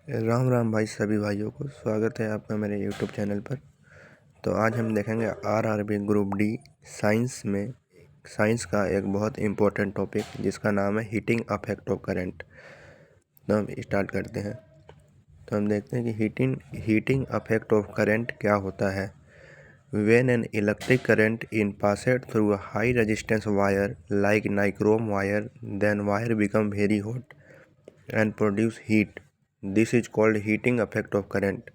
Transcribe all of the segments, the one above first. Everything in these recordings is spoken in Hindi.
राम राम भाई, सभी भाइयों को स्वागत है आपका मेरे यूट्यूब चैनल पर। तो आज हम देखेंगे आरआरबी ग्रुप डी साइंस का एक बहुत इम्पोर्टेंट टॉपिक जिसका नाम है हीटिंग अफेक्ट ऑफ करंट। तो हम स्टार्ट करते हैं। तो हम देखते हैं कि हीटिंग अफेक्ट ऑफ करंट क्या होता है। When an electric current is passed through a high resistance wire like nichrome wire, then wire become very hot and produce heat. This is called heating effect of current।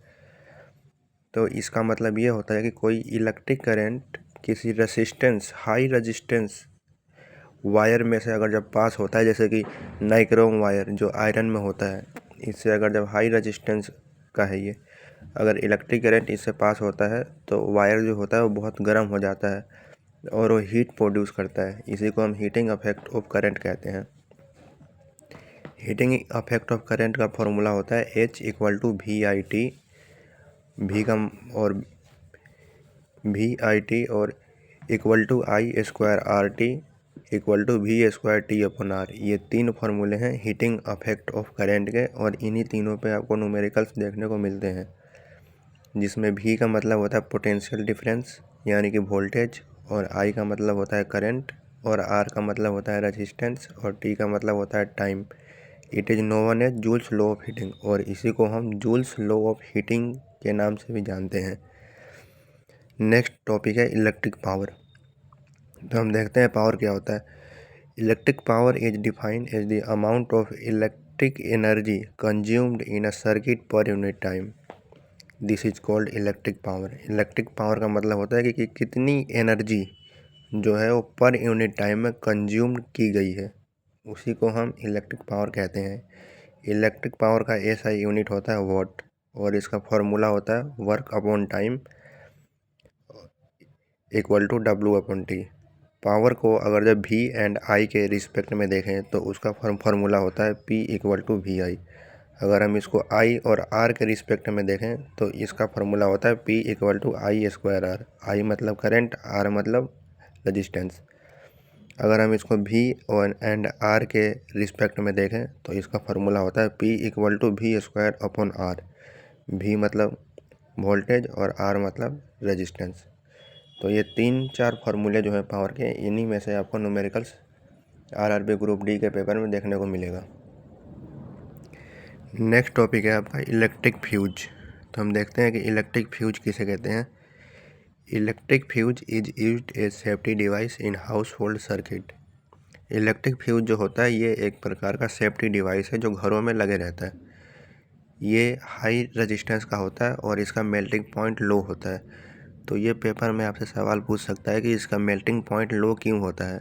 तो इसका मतलब ये होता है कि कोई इलेक्ट्रिक करंट किसी हाई रेजिस्टेंस वायर में से अगर जब पास होता है, जैसे कि नाइक्रोम वायर जो आयरन में होता है, इससे अगर जब हाई रेजिस्टेंस का है ये, अगर इलेक्ट्रिक करंट इससे पास होता है तो वायर जो होता है वो बहुत गर्म हो जाता है और वो हीट प्रोड्यूस करता है। इसी को हम हीटिंग अफेक्ट ऑफ करंट कहते हैं। हीटिंग अफेक्ट ऑफ करंट का फॉर्मूला होता है H=VIT, VIT और I²RT V²T/R। ये तीन फार्मूले हैं हीटिंग अफेक्ट ऑफ करंट के, और इन्हीं तीनों पे आपको न्यूमेरिकल्स देखने को मिलते हैं, जिसमें V का मतलब होता है पोटेंशियल डिफरेंस यानी कि वोल्टेज, और I का मतलब होता है करंट, और R का मतलब होता है रेजिस्टेंस, और T का मतलब होता है time. It is known as Joule's law of heating, और इसी को हम जूल्स लॉ ऑफ हीटिंग के नाम से भी जानते हैं। नेक्स्ट टॉपिक है इलेक्ट्रिक पावर। तो हम देखते हैं पावर क्या होता है। Electric power is defined as the amount of electric energy consumed in a circuit per unit time. This is called electric power. Electric power का मतलब होता है कि कितनी एनर्जी जो है वो पर यूनिट टाइम में कंज्यूम की गई है, उसी को हम इलेक्ट्रिक पावर कहते हैं। इलेक्ट्रिक पावर का SI यूनिट होता है वॉट, और इसका फॉर्मूला होता है work upon time =W/T। Power को अगर जब V एंड I के रिस्पेक्ट में देखें तो उसका फॉर्मूला होता है P=VI। अगर हम इसको I और R के रिस्पेक्ट में देखें तो इसका फॉर्मूला होता है P=I²R। I मतलब करंट, R मतलब रेजिस्टेंस। अगर हम इसको V और एंड R के रिस्पेक्ट में देखें तो इसका फार्मूला होता है P=V²/R। V मतलब वोल्टेज और R मतलब रेजिस्टेंस। तो ये 3-4 फार्मूले जो है पावर के, इन्हीं में से आपको न्यूमेरिकल्स आरआरबी ग्रुप डी के पेपर में देखने को मिलेगा। नेक्स्ट टॉपिक है आपका इलेक्ट्रिक फ्यूज। तो हम देखते हैं कि इलेक्ट्रिक फ्यूज किसे कहते हैं। Electric fuse is used as safety device in household circuit. Electric fuse जो होता है ये एक प्रकार का सेफ्टी डिवाइस है जो घरों में लगे रहता है। ये हाई रेजिस्टेंस का होता है और इसका मेल्टिंग पॉइंट लो होता है। तो ये पेपर में आपसे सवाल पूछ सकता है कि इसका मेल्टिंग पॉइंट लो क्यों होता है।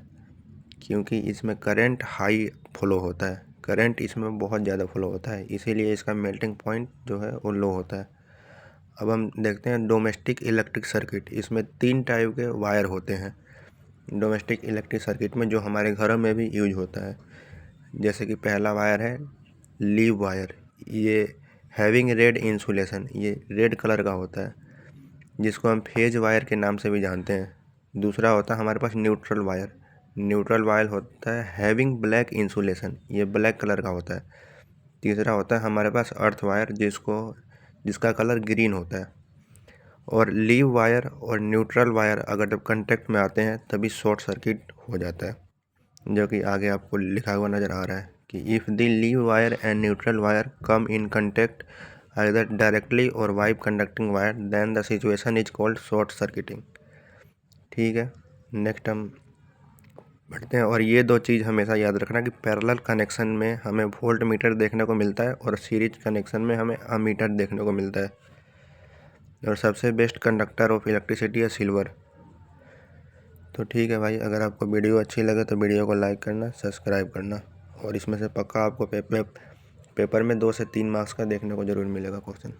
क्योंकि इसमें करंट हाई फ्लो होता है, करंट इसमें बहुत ज़्यादा फ्लो होता है, इसीलिए इसका मेल्टिंग पॉइंट जो है वो लो होता है। अब हम देखते हैं डोमेस्टिक इलेक्ट्रिक सर्किट। इसमें 3 टाइप के वायर होते हैं डोमेस्टिक इलेक्ट्रिक सर्किट में, जो हमारे घरों में भी यूज होता है। जैसे कि पहला वायर है लीव वायर। ये हैविंग रेड इंसुलेशन, ये रेड कलर का होता है, जिसको हम फेज वायर के नाम से भी जानते हैं। दूसरा होता है हमारे पास न्यूट्रल वायर। न्यूट्रल वायर होता है हैविंग ब्लैक इंसुलेशन, ये ब्लैक कलर का होता है। तीसरा होता है हमारे पास अर्थ वायर, जिसका कलर ग्रीन होता है। और लीव वायर और न्यूट्रल वायर अगर जब कांटेक्ट में आते हैं तभी शॉर्ट सर्किट हो जाता है, जो कि आगे आपको लिखा हुआ नज़र आ रहा है कि if the live wire and neutral wire come in contact either directly or by conducting wire, then the situation is called short circuiting। ठीक है, नेक्स्ट हम बढ़ते हैं। और ये 2 चीज़ हमेशा याद रखना कि पैरेलल कनेक्शन में हमें वोल्ट मीटर देखने को मिलता है और सीरीज कनेक्शन में हमें अमीटर देखने को मिलता है। और सबसे बेस्ट कंडक्टर ऑफ इलेक्ट्रिसिटी है सिल्वर। तो ठीक है भाई, अगर आपको वीडियो अच्छी लगे तो वीडियो को लाइक करना, सब्सक्राइब करना, और इसमें से पक्का आपको पेपर में 2 से 3 मार्क्स का देखने को ज़रूर मिलेगा क्वेश्चन।